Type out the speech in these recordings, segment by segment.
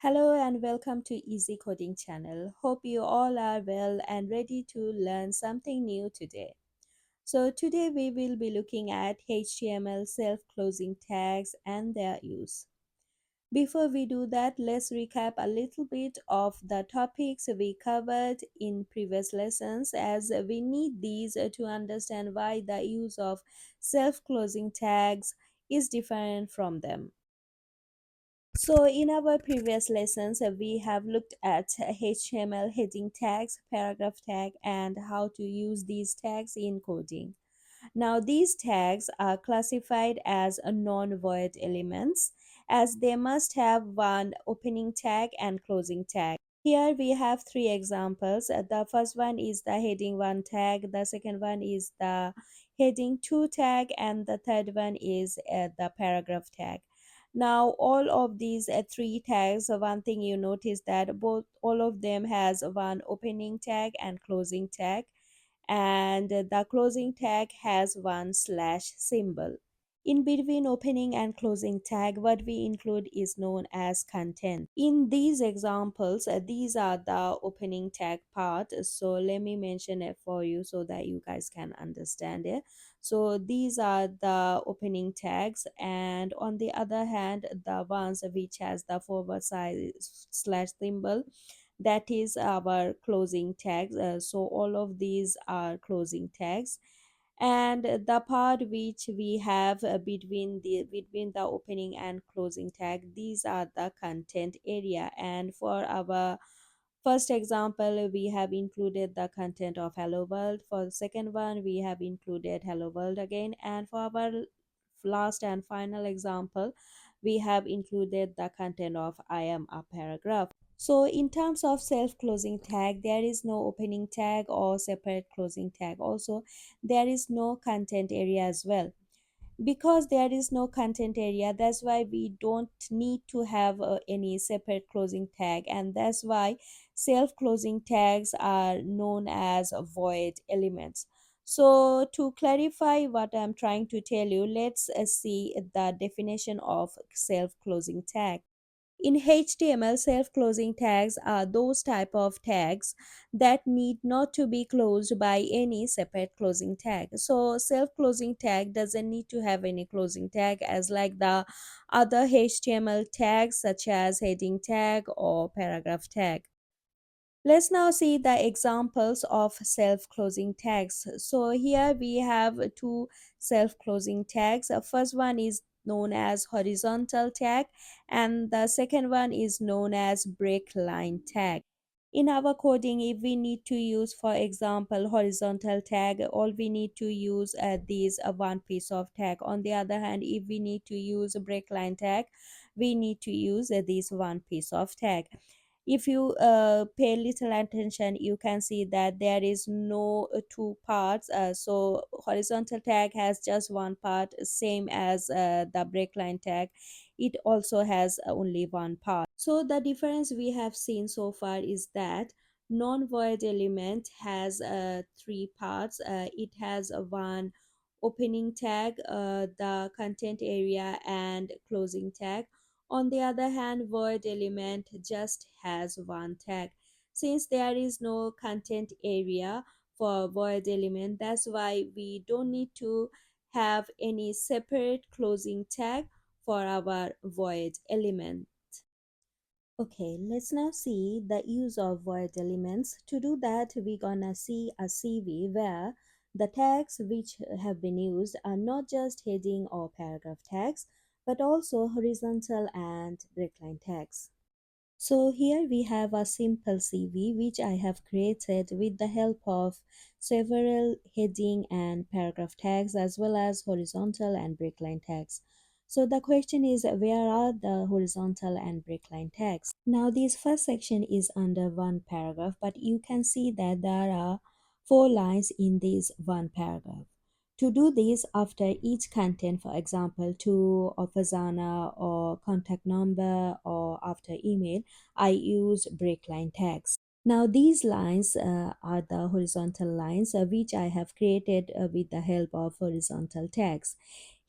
Hello and welcome to Easy Coding channel. Hope you all are well and ready to learn something new today. So today we will be looking at HTML self-closing tags and their use. Before we do that, let's recap a little bit of the topics we covered in previous lessons as we need these to understand why the use of self-closing tags is different from them. So in our previous lessons, we have looked at HTML heading tags, paragraph tag, and how to use these tags in coding. Now these tags are classified as a non-void elements as they must have one opening tag and closing tag. Here we have three examples. The first one is the heading 1 tag, the second one is the heading 2 tag, and the third one is the paragraph tag. Now all of these three tags, one thing you notice that both all of them has one opening tag and closing tag, and the closing tag has one slash symbol. In between opening and closing tag, what we include is known as content. In these examples, these are the opening tag part. So let me mention it for you so that you guys can understand it. So these are the opening tags, and on the other hand, the ones which has the forward slash symbol, that is our closing tags. So all of these are closing tags, and the part which we have between the opening and closing tag, these are the content area. And for our first example, we have included the content of hello world. For the second one, we have included hello world again, and for our last and final example, we have included the content of I am a paragraph. So in terms of self-closing tag, there is no opening tag or separate closing tag. Also, there is no content area as well. Because there is no content area, that's why we don't need to have any separate closing tag, and that's why self-closing tags are known as void elements. So to clarify what I'm trying to tell you, let's see the definition of self-closing tag. In HTML, self-closing tags are those type of tags that need not to be closed by any separate closing tag. So self-closing tag doesn't need to have any closing tag as like the other HTML tags such as heading tag or paragraph tag. Let's now see the examples of self-closing tags. So here we have two self-closing tags. The first one is known as horizontal tag, and the second one is known as break line tag. In our coding, if we need to use, for example, horizontal tag, all we need to use these one piece of tag. On the other hand, if we need to use a break line tag, we need to use this one piece of tag. If you pay little attention, you can see that there is no two parts. So horizontal tag has just one part, same as the breakline tag, it also has only one part. So the difference we have seen so far is that non-void element has three parts. It has one opening tag, the content area, and closing tag. On the other hand, void element just has one tag. Since there is no content area for void element, that's why we don't need to have any separate closing tag for our void element. Okay, let's now see the use of void elements. To do that, we're gonna see a CV where the tags which have been used are not just heading or paragraph tags, but also horizontal and breakline tags. So here we have a simple CV which I have created with the help of several heading and paragraph tags as well as horizontal and breakline tags. So the question is, where are the horizontal and breakline tags? Now this first section is under one paragraph, but you can see that there are four lines in this one paragraph. To do this, after each content, for example, to or Fazana or contact number or after email, I used breakline tags. Now these lines are the horizontal lines which I have created with the help of horizontal tags.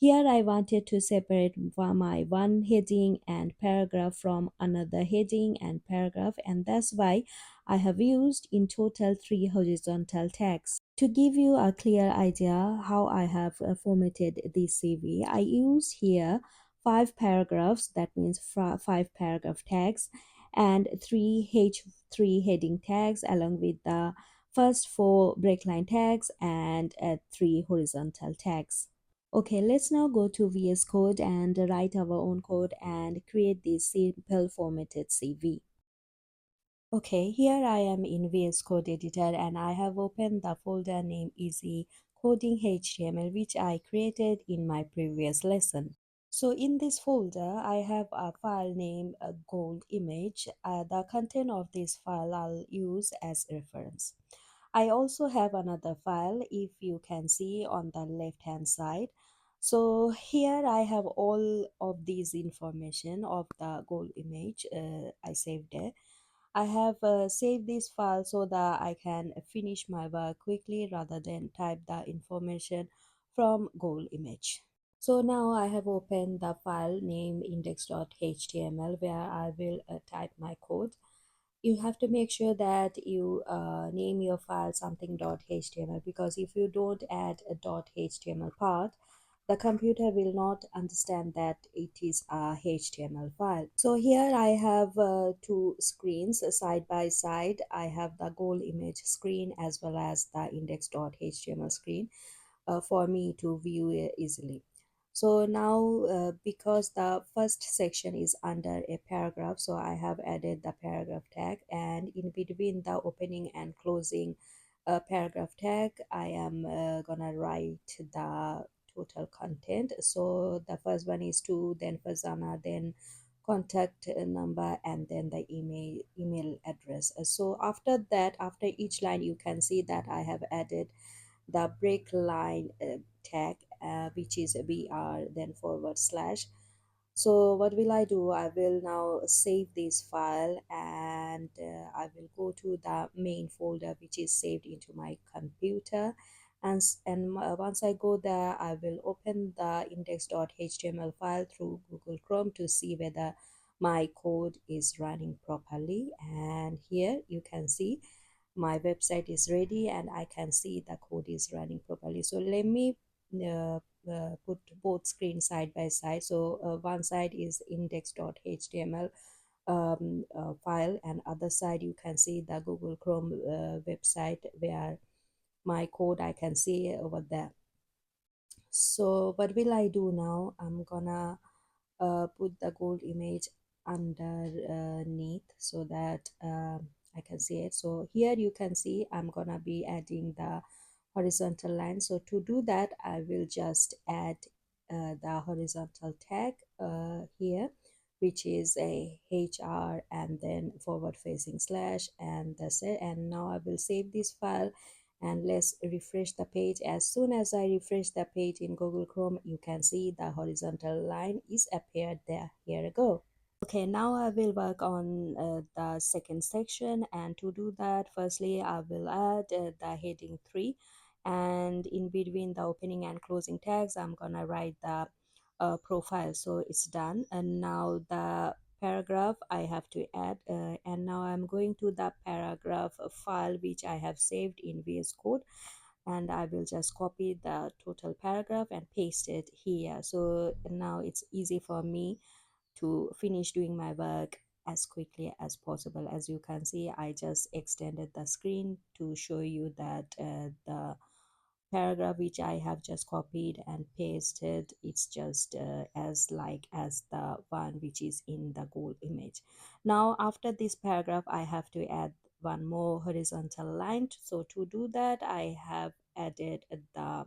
Here I wanted to separate my one heading and paragraph from another heading and paragraph, and that's why I have used in total three horizontal tags. To give you a clear idea how I have formatted this CV, I use here five paragraphs, that means five paragraph tags, and three H3 heading tags along with the first four breakline tags and three horizontal tags. Okay, let's now go to VS Code and write our own code and create this simple formatted CV. Okay, here I am in VS Code editor and I have opened the folder named Easy Coding HTML which I created in my previous lesson. So in this folder, I have a file named gold image. The content of this file I'll use as reference. I also have another file if you can see on the left hand side. So here I have all of these information of the gold image I saved there. I have saved this file so that I can finish my work quickly rather than type the information from gold image. So now I have opened the file named index.html where I will type my code. You have to make sure that you name your file something .html, because if you don't add a .html part, the computer will not understand that it is a HTML file. So here I have two screens side by side. I have the goal image screen as well as the index.html screen for me to view it easily. So now because the first section is under a paragraph, so I have added the paragraph tag, and in between the opening and closing paragraph tag I am gonna write the total content. So the first one is to, then persona, then contact number, and then the email address. So after that, after each line, you can see that I have added the break line tag, which is br then forward slash. So what will I do? I will now save this file, and I will go to the main folder which is saved into my computer, and once I go there, I will open the index.html file through Google Chrome to see whether my code is running properly. And here you can see my website is ready and I can see the code is running properly. So let me put both screens side by side. So one side is index.html file, and other side you can see the Google Chrome website where my code I can see over there. So what will I do now? I'm gonna put the gold image underneath so that I can see it. So here you can see I'm gonna be adding the horizontal line. So to do that, I will just add the horizontal tag here, which is a HR and then forward facing slash, and that's it. And now I will save this file and let's refresh the page. As soon as I refresh the page in Google Chrome, you can see the horizontal line is appeared there. Here we go. Okay, now I will work on the second section, and to do that, firstly I will add the heading 3, and in between the opening and closing tags I'm gonna write the profile. So it's done, and now the paragraph I have to add, and now I'm going to the paragraph file which I have saved in VS Code, and I will just copy the total paragraph and paste it here. So now it's easy for me to finish doing my work as quickly as possible. As you can see, I just extended the screen to show you that the paragraph which I have just copied and pasted, it's just as like as the one which is in the goal image. Now after this paragraph I have to add one more horizontal line. So to do that, I have added the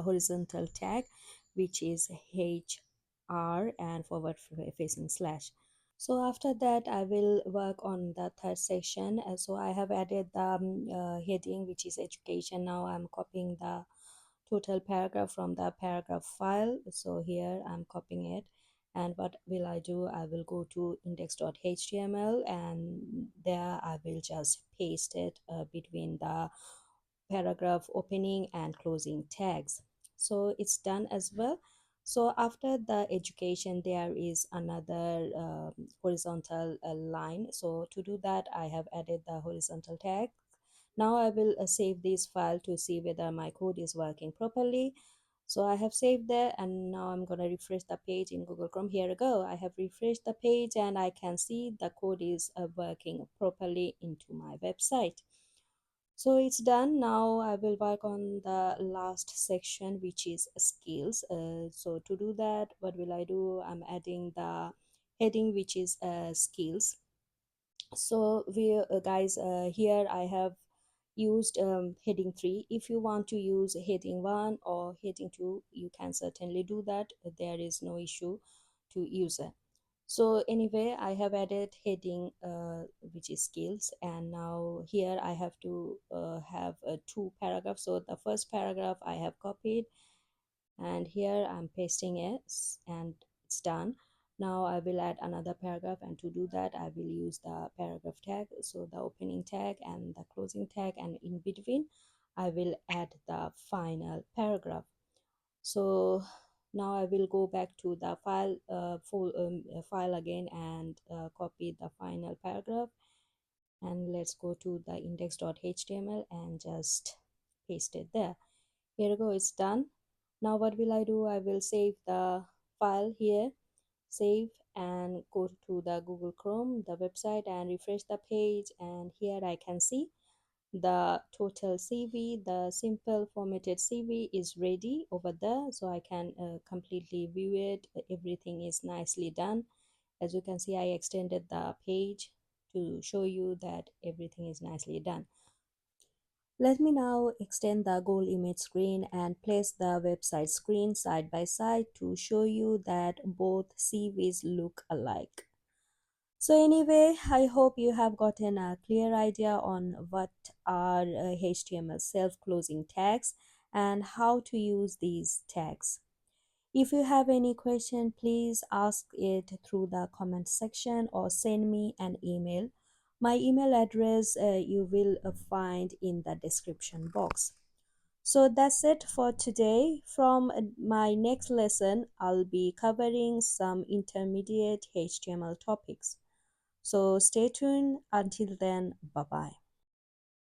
horizontal tag, which is HR and forward facing slash. So after that I will work on the third section. So I have added the heading which is education. Now I'm copying the total paragraph from the paragraph file. So here I'm copying it, and what will I do? I will go to index.html, and there I will just paste it between the paragraph opening and closing tags. So it's done as well. So after the education there is another horizontal line. So to do that I have added the horizontal tag. Now I will save this file to see whether my code is working properly. So I have saved there, and now I'm going to refresh the page in Google Chrome. Here we go. I have refreshed the page and I can see the code is working properly into my website. So it's done. Now I will work on the last section, which is skills. So to do that, what will I do? I'm adding the heading, which is skills. So we guys, here I have used heading 3. If you want to use heading 1 or heading 2, you can certainly do that. There is no issue to use it. So anyway, I have added heading which is skills, and now here I have to have two paragraphs. So the first paragraph I have copied, and here I'm pasting it, and it's done. Now I will add another paragraph, and to do that I will use the paragraph tag. So the opening tag and the closing tag, and in between I will add the final paragraph. So now I will go back to the file again, and copy the final paragraph, and let's go to the index.html and just paste it there. Here we go, it's done. Now what will I do? I will save the file here, save, and go to the Google Chrome, the website, and refresh the page, and here I can see the total CV, the simple formatted CV is ready over there. So I can completely view it. Everything is nicely done. As you can see, I extended the page to show you that everything is nicely done. Let me now extend the goal image screen and place the website screen side by side to show you that both CVs look alike. So anyway, I hope you have gotten a clear idea on what are HTML self-closing tags and how to use these tags. If you have any question, please ask it through the comment section or send me an email. My email address you will find in the description box. So that's it for today. From my next lesson, I'll be covering some intermediate HTML topics. So stay tuned. Until then, bye bye.